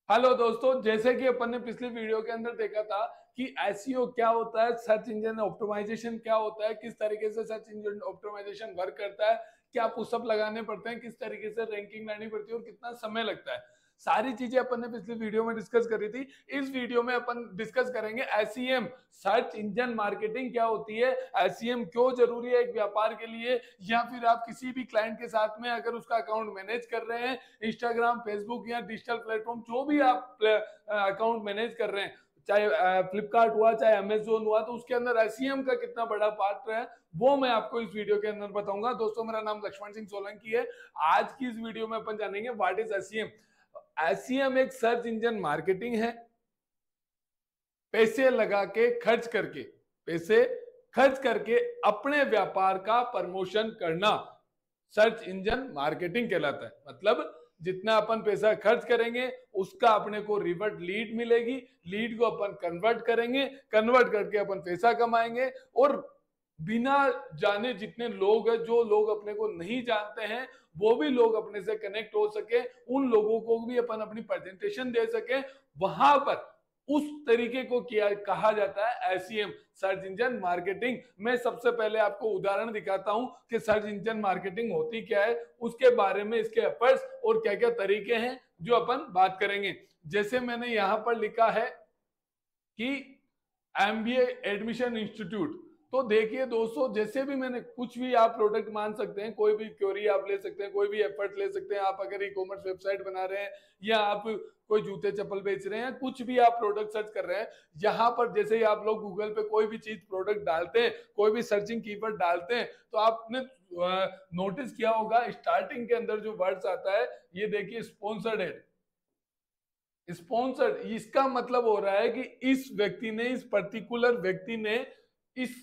Hello दोस्तों, जैसे कि अपन ने पिछली वीडियो के अंदर देखा था कि एसईओ क्या होता है, सर्च इंजन ऑप्टिमाइजेशन क्या होता है, किस तरीके से सर्च इंजन ऑप्टिमाइजेशन वर्क करता है, क्या पुशअप लगाने पड़ते हैं, किस तरीके से रैंकिंग लानी पड़ती है और कितना समय लगता है। सारी चीजें अपन ने पिछली वीडियो में डिस्कस करी थी। इस वीडियो में अपन डिस्कस करेंगे एसईएम, सर्च इंजन मार्केटिंग क्या होती है, एसईएम क्यों जरूरी है एक व्यापार के लिए, या फिर आप किसी भी क्लाइंट के साथ में अगर उसका अकाउंट मैनेज कर रहे हैं, इंस्टाग्राम, फेसबुक या डिजिटल प्लेटफॉर्म जो भी आप अकाउंट मैनेज कर रहे हैं, चाहे फ्लिपकार्ट हुआ चाहे अमेजोन हुआ, तो उसके अंदर एसईएम का कितना बड़ा पार्ट है वो मैं आपको इस वीडियो के अंदर बताऊंगा। दोस्तों, मेरा नाम लक्ष्मण सिंह सोलंकी है। आज की इस वीडियो में अपन जानेंगे व्हाट इज एसईएम। एसईएम एक सर्च इंजन मार्केटिंग है। पैसे लगा के खर्च करके, पैसे खर्च करके अपने व्यापार का प्रमोशन करना सर्च इंजन मार्केटिंग कहलाता है। मतलब जितना अपन पैसा खर्च करेंगे उसका अपने को रिवर्ट लीड मिलेगी, लीड को अपन कन्वर्ट करेंगे, कन्वर्ट करके अपन पैसा कमाएंगे और बिना जाने जितने लोग हैं, जो लोग अपने को नहीं जानते हैं, वो भी लोग अपने से कनेक्ट हो सके, उन लोगों को भी अपन अपनी प्रेजेंटेशन दे सके, वहां पर उस तरीके को किया कहा जाता है एसईएम, सर्च इंजन मार्केटिंग। मैं सबसे पहले आपको उदाहरण दिखाता हूं कि सर्च इंजन मार्केटिंग होती क्या है, उसके बारे में इसके एफर्ट्स और क्या क्या तरीके हैं जो अपन बात करेंगे। जैसे मैंने यहां पर लिखा है कि एमबीए एडमिशन इंस्टीट्यूट, तो देखिए दोस्तों, जैसे भी मैंने कुछ भी आप प्रोडक्ट मान सकते हैं, कोई भी क्वेरी आप ले सकते हैं, कोई भी एफर्ट ले सकते हैं। आप अगर ई कॉमर्स वेबसाइट बना रहे हैं या आप कोई जूते चप्पल बेच रहे हैं, कुछ भी आप प्रोडक्ट सर्च कर रहे हैं, यहाँ पर जैसे ही आप लोग गूगल पे कोई भी चीज प्रोडक्ट डालते हैं, कोई भी सर्चिंग कीवर्ड डालते हैं, तो आपने नोटिस किया होगा स्टार्टिंग के अंदर जो वर्ड्स आता है, ये देखिए स्पॉन्सर्ड एड। स्पॉन्सर्ड, इसका मतलब हो रहा है कि इस व्यक्ति ने, इस पर्टिकुलर व्यक्ति ने इस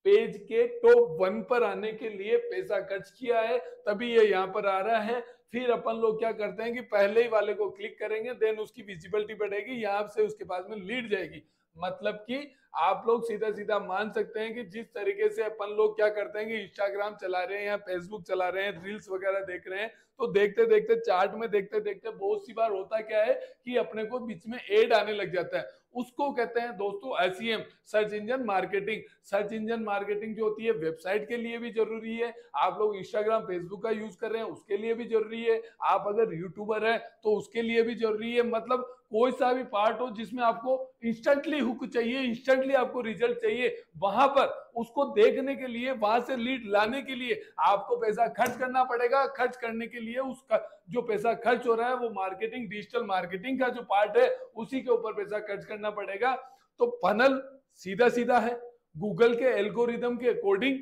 पेज के टॉप 1 पर आने के लिए पैसा खर्च किया है, तभी ये यहां पर आ रहा है। फिर अपन लोग क्या करते हैं कि पहले ही वाले को क्लिक करेंगे, देन उसकी विजिबिलिटी बढ़ेगी, यहां से उसके पास में लीड जाएगी। मतलब कि आप लोग सीधा सीधा मान सकते हैं कि जिस तरीके से अपन लोग क्या करते हैं कि इंस्टाग्राम चला रहे हैं या फेसबुक चला रहे हैं, रील्स वगैरह देख रहे हैं, तो देखते देखते चार्ट में देखते देखते बहुत सी बार होता क्या है कि अपने को बीच में एड आने लग जाता है। उसको कहते हैं दोस्तों SEM, search engine marketing. Search engine marketing जो होती है वेबसाइट के लिए भी जरूरी है, आप लोग इंस्टाग्राम फेसबुक का यूज कर रहे हैं उसके लिए भी जरूरी है, आप अगर यूट्यूबर है तो उसके लिए भी जरूरी है। मतलब कोई सा भी पार्ट हो जिसमें आपको इंस्टेंटली हुक चाहिए, इंस्टेंटली आपको रिजल्ट चाहिए, वहां पर उसको देखने के लिए, वहां से लीड लाने के लिए आपको पैसा खर्च करना पड़ेगा। खर्च करने के लिए उसका जो पैसा खर्च हो रहा है वो मार्केटिंग, डिजिटल मार्केटिंग का जो पार्ट है उसी के ऊपर पैसा खर्च करना पड़ेगा। तो फनल सीधा सीधा है, गूगल के एल्गोरिदम के अकॉर्डिंग,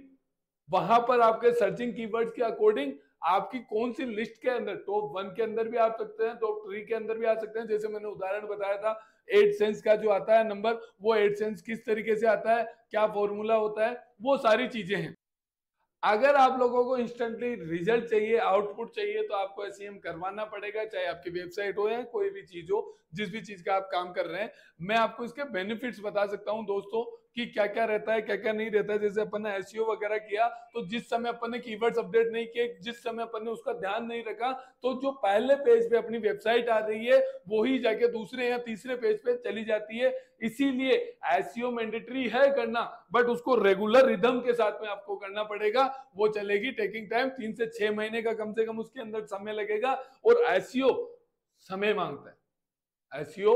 वहां पर आपके सर्चिंग कीवर्ड्स के अकॉर्डिंग आपकी कौन सी लिस्ट के अंदर, टॉप 1 के अंदर भी आ सकते हैं, टॉप 3 के अंदर भी आ सकते हैं। जैसे मैंने उदाहरण बताया था एडसेंस का जो आता है नंबर, वो एडसेंस किस तरीके से आता है, क्या फॉर्मूला होता है, वो सारी चीजें हैं। अगर आप लोगों को इंस्टेंटली रिजल्ट चाहिए, आउटपुट चाहिए, तो आपको एसईएम करवाना पड़ेगा, चाहे आपकी वेबसाइट हो या कोई भी चीज हो, जिस भी चीज का आप काम कर रहे हैं। मैं आपको इसके बेनिफिट्स बता सकता हूं दोस्तों कि क्या क्या रहता है, क्या क्या नहीं रहता है। जैसे अपन ने एसईओ वगैरह किया, तो जिस समय अपन ने कीवर्ड्स अपडेट नहीं किए, जिस समय अपन ने उसका ध्यान नहीं रखा, तो जो पहले पेज पे अपनी वेबसाइट आ रही है वही जाके दूसरे या तीसरे पेज पे चली जाती है। इसीलिए एसईओ मैंडेटरी है करना, बट उसको रेगुलर रिदम के साथ में आपको करना पड़ेगा। वो चलेगी, टेकिंग टाइम 3 से 6 महीने का कम से कम उसके अंदर समय लगेगा। और एसईओ समय मांगता है, एसईओ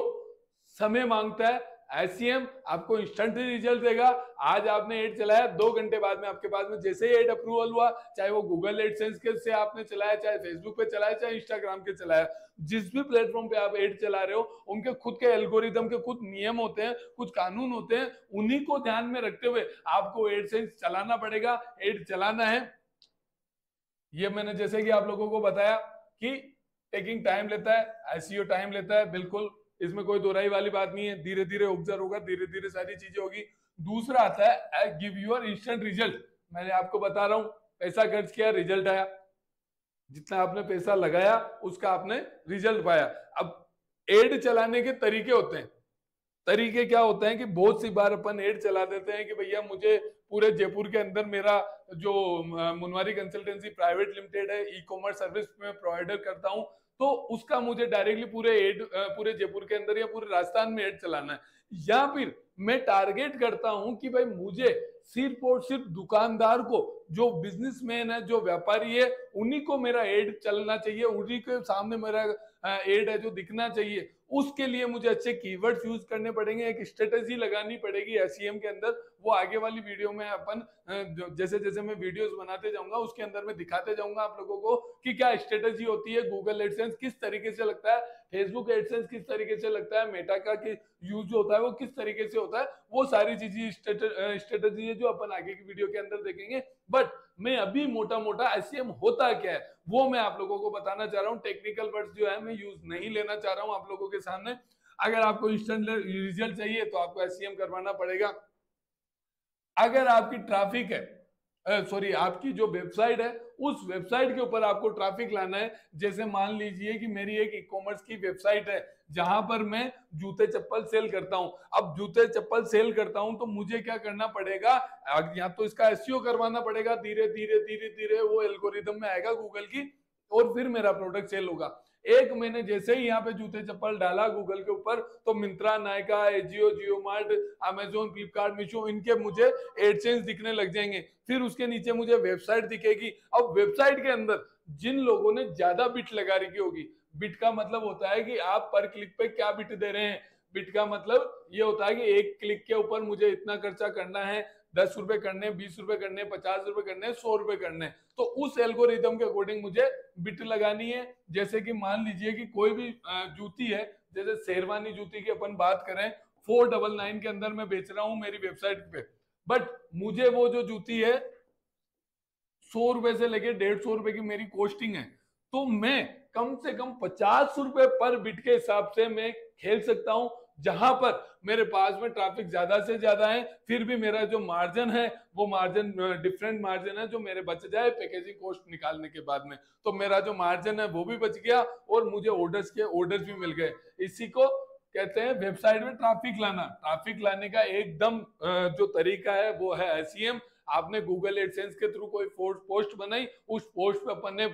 समय मांगता है। एसईएम आपको इंस्टेंटली रिजल्ट देगा। आज आपने एड चलाया, 2 घंटे बाद में आपके पास में जैसे ही एड अप्रूवल हुआ, चाहे वो गूगल एडसेंस के से आपने चलाया, चाहे फेसबुक पे चलाया, चाहे इंस्टाग्राम के चलाया, जिस भी प्लेटफॉर्म पे आप एड चला रहे हो, उनके खुद के एल्गोरिदम के कुछ नियम होते हैं, कुछ कानून होते हैं, उन्हीं को ध्यान में रखते हुए आपको एडसेंस चलाना पड़ेगा। एड चलाना है, ये मैंने जैसे कि आप लोगों को बताया कि टेकिंग टाइम लेता है, एसईओ टाइम लेता है, बिल्कुल इसमें कोई दोहराई वाली बात नहीं है। धीरे धीरे ऑब्जर्व होगा, धीरे धीरे सारी चीजें होगी। दूसरा आता है गिव यूर इंस्टेंट रिजल्ट। मैंने आपको बता रहा हूं, पैसा खर्च किया, रिजल्ट आया, जितना आपने पैसा लगाया उसका आपने रिजल्ट पाया। अब एड चलाने के तरीके होते हैं। तरीके क्या होते हैं कि बहुत सी बार अपन एड चला देते हैं कि भैया मुझे पूरे जयपुर के अंदर मेरा जो मुनवारी कंसल्टेंसी प्राइवेट लिमिटेड है, ई कॉमर्स सर्विस में प्रोवाइडर करता हूं, तो उसका मुझे डायरेक्टली पूरे जयपुर के अंदर या पूरे राजस्थान में एड चलाना है, या फिर मैं टारगेट करता हूं कि भाई मुझे सिर्फ और सिर्फ दुकानदार को, जो बिजनेसमैन है, जो व्यापारी है, उन्हीं को मेरा एड चलना चाहिए, उन्हीं के सामने मेरा एड है जो दिखना चाहिए। उसके लिए मुझे अच्छे कीवर्ड्स यूज करने पड़ेंगे, एक स्ट्रेटेजी लगानी पड़ेगी एसईएम के अंदर। वो आगे वाली वीडियो में अपन जैसे जैसे मैं वीडियोस बनाते जाऊंगा उसके अंदर मैं दिखाते जाऊंगा आप लोगों को कि क्या स्ट्रेटेजी होती है, गूगल एडसेंस किस तरीके से लगता है, फेसबुक एडसेंस किस तरीके से लगता है, मेटा का यूज जो होता है वो किस तरीके से होता है। वो सारी चीजें स्ट्रेटेजी है जो अपन आगे की वीडियो के अंदर देखेंगे। बट मैं अभी मोटा मोटा एसईएम होता क्या है वो मैं आप लोगों को बताना चाह रहा हूँ। टेक्निकल वर्ड्स जो है मैं यूज नहीं लेना चाह रहा हूँ आप लोगों के सामने। अगर आपको इंस्टेंट रिजल्ट चाहिए तो आपको एसईएम करवाना पड़ेगा। अगर आपकी ट्रैफिक है, सॉरी आपकी जो वेबसाइट है उस वेबसाइट के ऊपर आपको ट्रैफिक लाना है। जैसे मान लीजिए कि मेरी एक ई कॉमर्स की वेबसाइट है जहां पर मैं जूते चप्पल सेल करता हूं। अब जूते चप्पल सेल करता हूं तो मुझे क्या करना पड़ेगा, या तो इसका एसईओ करवाना पड़ेगा, धीरे धीरे धीरे धीरे वो एल्गोरिदम में आएगा गूगल की, और फिर मेरा प्रोडक्ट सेल होगा। एक मैंने जैसे ही यहाँ पे जूते चप्पल डाला गूगल के ऊपर तो मिंत्रा, नायका, एजियो, जियो मार्ट, अमेजोन, फ्लिपकार्ट, मीशो, इनके मुझे एडसेंस दिखने लग जाएंगे। फिर उसके नीचे मुझे वेबसाइट दिखेगी। अब वेबसाइट के अंदर जिन लोगों ने ज्यादा बिट लगा रखी होगी, बिट का मतलब होता है कि आप पर क्लिक पे क्या बिट दे रहे हैं। बिट का मतलब ये होता है कि एक क्लिक के ऊपर मुझे इतना खर्चा करना है, 10 रुपए करने, 20 रुपए करने, 50 रुपए करने, 100 रुपए करने। तो उस एल्गोरिदम के अकॉर्डिंग मुझे बिट लगानी है। जैसे कि मान लीजिए कि कोई भी जूती है, जैसे शेरवानी जूती की अपन बात करें, 499 के अंदर मैं बेच रहा हूं मेरी वेबसाइट पे, बट मुझे वो जो जूती है 100 रुपए से लेके 150 रुपए की मेरी कॉस्टिंग है, तो मैं कम से कम 50 रुपए पर बिट के हिसाब से मैं खेल सकता हूं, जहां पर मेरे पास में ट्रैफिक ज्यादा से ज्यादा है, फिर भी मेरा जो मार्जिन है वो मार्जिन डिफरेंट मार्जिन है जो मेरे बच जाए पैकेजिंग कॉस्ट निकालने के बाद में। तो मेरा जो मार्जिन है वो भी बच गया और मुझे ऑर्डर्स भी मिल गए। इसी को कहते हैं वेबसाइट में ट्रैफिक लाना। ट्रैफिक लाने का एकदम जो तरीका है वो है एसईएम। आपने गूगल एडसेंस के थ्रू कोई पोस्ट बनाई, उस पोस्ट पे अपन ने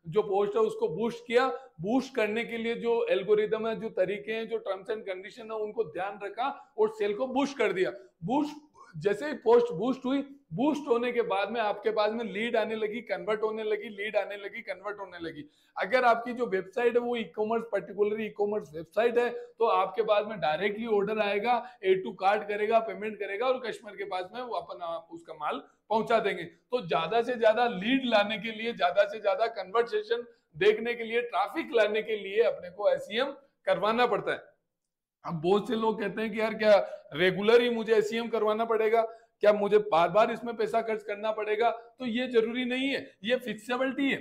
जो पोस्ट है उसको बूस्ट किया। बूस्ट करने के लिए जो एल्गोरिदम है, जो तरीके हैं, जो टर्म्स एंड कंडीशन है, उनको ध्यान रखा और सेल को बूस्ट कर दिया। बूस्ट जैसे ही पोस्ट बूस्ट हुई, बूस्ट होने के बाद में आपके पास में लीड आने लगी, कन्वर्ट होने लगी, लीड आने लगी, कन्वर्ट होने लगी। अगर आपकी जो वेबसाइट है वो e commerce, particular e commerce website है, तो आपके पास में डायरेक्टली ऑर्डर आएगा, एड टू कार्ट करेगा, पेमेंट करेगा और कस्टमर के पास में वो अपन उसका माल पहुंचा देंगे। तो ज्यादा से ज्यादा लीड लाने के लिए, ज्यादा से ज्यादा कन्वर्सेशन देखने के लिए, ट्रैफिक लाने के लिए अपने को एसईएम करवाना पड़ता है। अब बहुत से लोग कहते हैं कि यार क्या रेगुलर ही मुझे एसईएम करवाना पड़ेगा, क्या मुझे बार बार इसमें पैसा खर्च करना पड़ेगा? तो ये जरूरी नहीं है, ये फिक्सिबिलिटी है,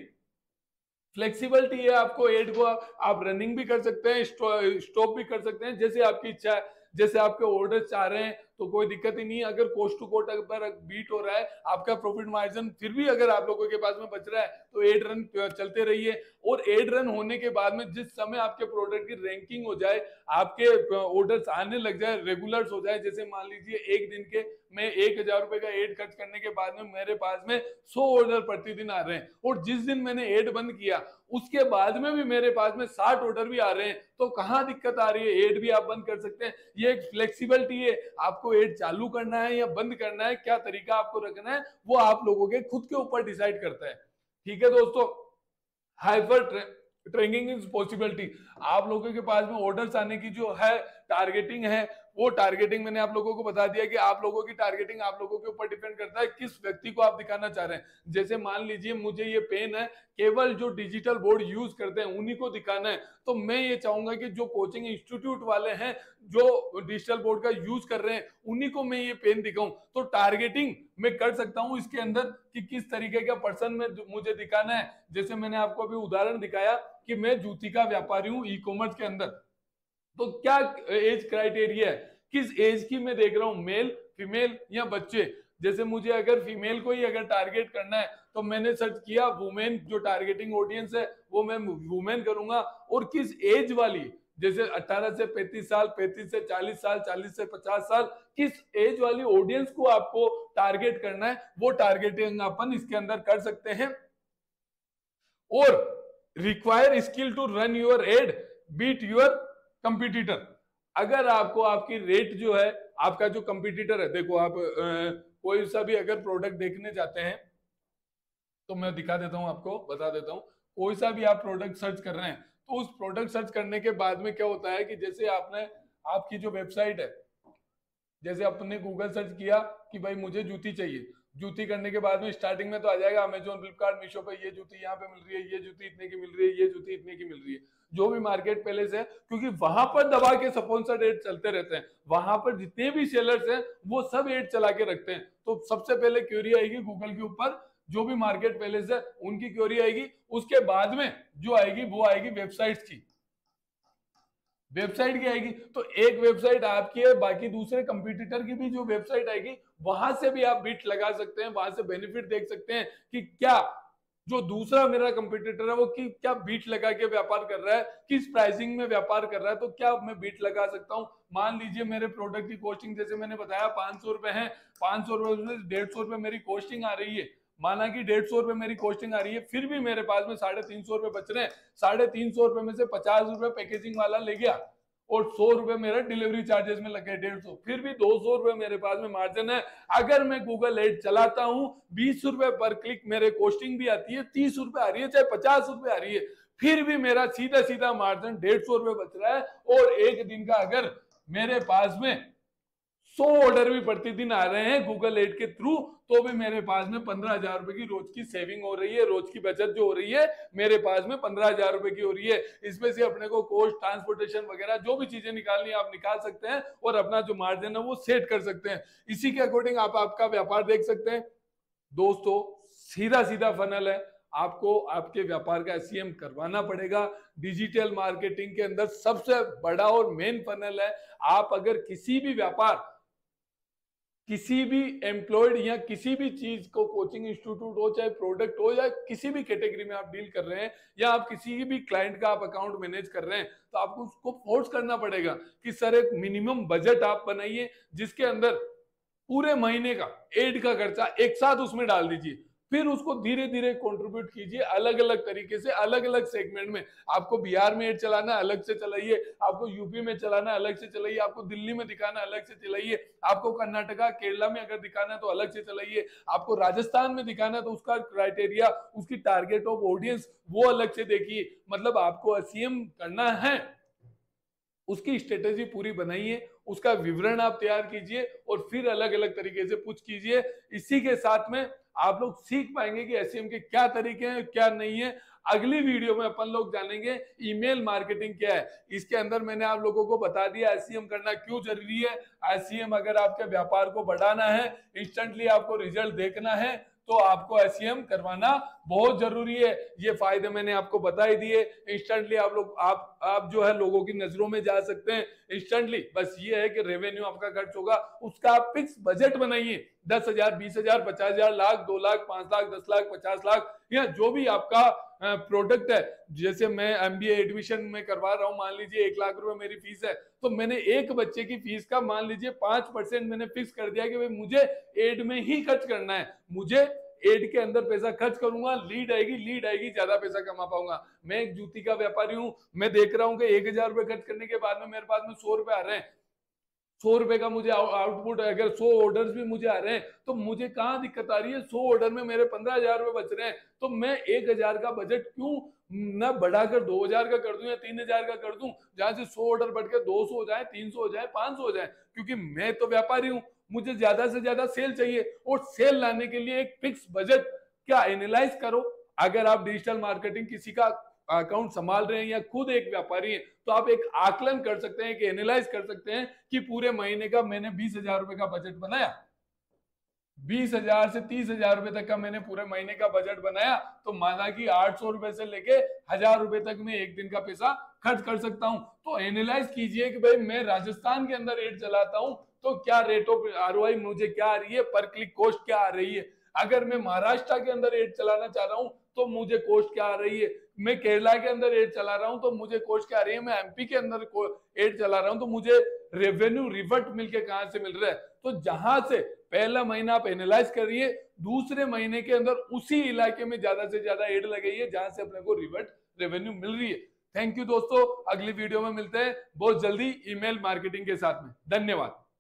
फ्लेक्सिबिलिटी है। आपको एड को आप रनिंग भी कर सकते हैं, स्टॉप भी कर सकते हैं, जैसे आपकी इच्छा है। जैसे आपके ऑर्डर चाह रहे हैं तो कोई दिक्कत ही नहीं है। अगर कोस्ट टू कोस्ट अगर बीट हो रहा है, आपका प्रॉफिट मार्जिन फिर भी अगर आप लोगों के पास में बच रहा है, तो एड रन चलते रहिए। और एड रन होने के बाद में जिस समय आपके प्रोडक्ट की रैंकिंग हो जाए, आपके ऑर्डर्स आने लग जाए, रेगुलर्स हो जाए, जैसे मान लीजिए एक दिन के मैं 1000 रुपए का एड खर्च करने के बाद में मेरे पास में 100 ऑर्डर प्रतिदिन आ रहे हैं, और जिस दिन मैंने एड बंद किया उसके बाद में भी मेरे पास में 60 ऑर्डर भी आ रहे हैं, तो कहां दिक्कत आ रही है? एड भी आप बंद कर सकते हैं। ये एक फ्लेक्सिबिलिटी है। आपको एड चालू करना है या बंद करना है, क्या तरीका आपको रखना है, वो आप लोगों के खुद के ऊपर डिसाइड करता है। ठीक है दोस्तों, हाइपर ट्रैकिंग इज पॉसिबिलिटी। आप लोगों के पास में ऑर्डर्स आने की जो है टारगेटिंग है, वो टारगेटिंग मैंने आप लोगों को बता दिया कि आप लोगों की टारगेटिंग आप लोगों के ऊपर डिपेंड करता है किस व्यक्ति को आप दिखाना चाह रहे हैं। जैसे मान लीजिए मुझे ये पेन है, केवल जो डिजिटल बोर्ड यूज करते हैं उन्हीं को दिखाना है, तो मैं ये चाहूंगा कि जो कोचिंग इंस्टीट्यूट वाले हैं जो डिजिटल बोर्ड का यूज कर रहे हैं उन्हीं को मैं ये पेन दिखाऊं। तो टारगेटिंग मैं कर सकता हूं इसके अंदर कि किस तरीके का पर्सन में मुझे दिखाना है। जैसे मैंने आपको अभी उदाहरण दिखाया कि मैं जूती का व्यापारी हूं ई कॉमर्स के अंदर, तो क्या एज क्राइटेरिया है, किस एज की मैं देख रहा हूं, मेल, फीमेल या बच्चे। जैसे मुझे अगर फीमेल को ही अगर टारगेट करना है तो मैंने सर्च किया वुमेन, जो टारगेटिंग ऑडियंस है वो मैं वुमेन करूंगा। और किस एज वाली, जैसे 18 से 35 साल, 35 से 40 साल, 40 से 50 साल, किस एज वाली ऑडियंस को आपको टारगेट करना है, वो टारगेटिंग अपन इसके अंदर कर सकते हैं। और require skill to run your ad beat your competitor. अगर आपको आपकी रेट जो है, आपका जो कंपिटिटर है, देखो आप कोई सा भी अगर प्रोडक्ट देखने जाते हैं तो मैं दिखा देता हूं आपको, बता देता हूं। कोई सा भी आप प्रोडक्ट सर्च कर रहे हैं तो उस प्रोडक्ट सर्च करने के बाद में क्या होता है कि जैसे आपने आपकी जो वेबसाइट है, जैसे अपने गूगल सर्च किया कि भाई मुझे जूती चाहिए, जूती करने के बाद में स्टार्टिंग में तो आ जाएगा अमेजोन, फ्लिपकार्ट, मीशो पे ये जूती यहाँ पे मिल रही है, ये जूती इतने की मिल रही है, ये जूती इतने की मिल रही है, जो भी मार्केट प्लेस है, क्योंकि वहां पर दबा के स्पॉन्सर्ड एड चलते रहते हैं। वहां पर जितने भी सेलर्स हैं वो सब एड चला के रखते हैं। तो सबसे पहले क्वेरी आएगी गूगल के ऊपर, जो भी मार्केट प्लेस है उनकी क्वेरी आएगी। उसके बाद में जो आएगी वो आएगी वेबसाइट्स की, वेबसाइट की आएगी। तो एक वेबसाइट आपकी है, बाकी दूसरे कंपटीटर की भी जो वेबसाइट आएगी वहां से भी आप बिट लगा सकते हैं, वहां से बेनिफिट देख सकते हैं कि क्या जो दूसरा मेरा कंपटीटर है वो कि क्या बीट लगा के व्यापार कर रहा है, किस प्राइसिंग में व्यापार कर रहा है, तो क्या मैं बीट लगा सकता हूं। मान लीजिए मेरे प्रोडक्ट की कॉस्टिंग जैसे मैंने बताया 500 रुपए है, 500 रुपए में 150 रुपए मेरी कॉस्टिंग आ रही है, माना कि 150 रुपए मेरी कॉस्टिंग आ रही है, फिर भी मेरे पास में 350 रुपए बच रहे हैं। 350 रुपए में से 50 रुपए पैकेजिंग वाला ले गया और 100 रुपए मेरा डिलीवरी चार्जेस में लगे, 150, फिर भी 200 रुपए मेरे पास में मार्जिन है। अगर मैं गूगल एड चलाता हूं, 20 रुपए पर क्लिक मेरे कॉस्टिंग भी आती है, 30 रुपए आ रही है, चाहे 50 रुपए आ रही है, फिर भी मेरा सीधा सीधा मार्जिन 150 रुपए बच रहा है। और एक दिन का अगर मेरे पास में 100 ऑर्डर भी प्रतिदिन आ रहे हैं गूगल एड के थ्रू, तो भी मेरे पास में 15,000 रुपए की रोज की सेविंग हो रही है, रोज की बचत जो हो रही है मेरे पास में 15,000 रुपए की हो रही है। इसमें से अपने को कॉस्ट, ट्रांसपोर्टेशन वगैरह जो भी चीजें निकालनी है आप निकाल सकते हैं और अपना जो मार्जिन है वो सेट कर सकते हैं। इसी के अकॉर्डिंग आप आपका व्यापार देख सकते हैं। दोस्तों सीधा सीधा फनल है, आपको आपके व्यापार का एसईएम करवाना पड़ेगा। डिजिटल मार्केटिंग के अंदर सबसे बड़ा और मेन फनल है। आप अगर किसी भी व्यापार, किसी भी एम्प्लॉयड या किसी भी चीज को, कोचिंग इंस्टीट्यूट हो, चाहे प्रोडक्ट हो, या किसी भी कैटेगरी में आप डील कर रहे हैं, या आप किसी भी क्लाइंट का आप अकाउंट मैनेज कर रहे हैं, तो आपको उसको फोर्स करना पड़ेगा कि सर एक मिनिमम बजट आप बनाइए जिसके अंदर पूरे महीने का एड का खर्चा एक साथ उसमें डाल दीजिए, फिर उसको धीरे धीरे कंट्रीब्यूट कीजिए अलग अलग तरीके से, अलग अलग सेगमेंट में। आपको बिहार में एड चलाना अलग से चलाइए, आपको यूपी में चलाना अलग से चलाइए, आपको दिल्ली में दिखाना अलग से चलाइए, आपको कर्नाटका, केरला में अगर दिखाना है तो अलग से चलाइए, आपको राजस्थान में दिखाना है तो उसका क्राइटेरिया, उसकी टारगेट ऑफ ऑडियंस वो अलग से देखिए। मतलब आपको एसईएम करना है, उसकी स्ट्रेटेजी पूरी बनाइए, उसका विवरण आप तैयार कीजिए और फिर अलग अलग तरीके से पुश कीजिए। इसी के साथ में आप लोग सीख पाएंगे कि एसईएम के क्या तरीके हैं, क्या नहीं है। अगली वीडियो में अपन लोग जानेंगे ईमेल मार्केटिंग क्या है। इसके अंदर मैंने आप लोगों को बता दिया एसईएम करना क्यों जरूरी है। एसईएम अगर आपके व्यापार को बढ़ाना है, इंस्टेंटली आपको रिजल्ट देखना है, तो आपको एसईएम करवाना बहुत जरूरी है। ये फायदे मैंने आपको बता ही दिए। इंस्टेंटली आप लोग आप जो है लोगों की नजरों में जा सकते हैं इंस्टेंटली। बस ये है कि रेवेन्यू आपका खर्च होगा, उसका आप फिक्स बजट बनाइए, 10,000, 20,000, 50,000, लाख, 2 लाख, 5 लाख, 10 लाख, 50 लाख, या जो भी आपका प्रोडक्ट है। जैसे मैं एमबीए एडमिशन में करवा रहा हूं, मान लीजिए 1 लाख रुपए मेरी फीस है, तो मैंने एक बच्चे की फीस का मान लीजिए 5% मैंने फिक्स कर दिया कि भाई मुझे एड में ही खर्च करना है, मुझे एड के अंदर पैसा खर्च करूंगा, लीड आएगी, ज्यादा पैसा कमा पाऊंगा। मैं एक जूती का व्यापारी हूं, मैं देख रहा हूं कि 1,000 रुपए खर्च करने के बाद में मेरे पास में 100 रुपए आ रहे हैं, 100 रुपए का मुझे आउटपुट, अगर 100 ऑर्डर्स भी मुझे आ रहे हैं तो मुझे कहां दिक्कत आ रही है। 100 ऑर्डर में मेरे 15,000 रुपए बच रहे हैं, तो मैं 1,000 का बजट क्यों न बढ़ाकर 2,000 का कर दूं या 3,000 का कर दूं, जहां से 100 ऑर्डर बढ़ के 200 हो जाए, 300 हो जाए, 500 हो जाए। क्योंकि मैं तो व्यापारी हूं, मुझे ज्यादा से ज्यादा सेल चाहिए, और सेल लाने के लिए एक फिक्स बजट क्या एनालाइज करो। अगर आप डिजिटल मार्केटिंग किसी का अकाउंट संभाल रहे हैं या खुद एक व्यापारी हैं, तो आप एक आकलन कर सकते हैं कि एनालाइज कर सकते हैं कि पूरे महीने का मैंने 20,000 रुपए का बजट बनाया, 20,000 से 30,000 रुपए तक का मैंने पूरे महीने का बजट बनाया, तो माना कि 800 रुपए से लेके 1,000 रुपए तक मैं एक दिन का पैसा खर्च कर सकता हूं। तो एनालाइज कीजिए कि भाई मैं राजस्थान के अंदर एड चलाता हूं तो क्या रेट ऑफ आरओआई मुझे क्या आ रही है, पर क्लिक कॉस्ट क्या आ रही है। अगर मैं महाराष्ट्र के अंदर एड चलाना चाह रहा हूं तो मुझे कॉस्ट क्या आ रही है, मैं केरला के अंदर एड चला रहा हूं तो मुझे कॉस्ट क्या आ रही है, मैं एमपी के अंदर एड चला रहा हूं तो मुझे रेवेन्यू रिवर्ट मिलके कहां से मिल रहा है। तो जहां से पहला महीना आप एनालाइज करिए, दूसरे महीने के अंदर उसी इलाके में ज्यादा से ज्यादा एड लगाइए जहां से अपने को रिवर्ट रेवेन्यू मिल रही है। थैंक यू दोस्तों, अगली वीडियो में मिलते हैं बहुत जल्दी ईमेल मार्केटिंग के साथ में। धन्यवाद।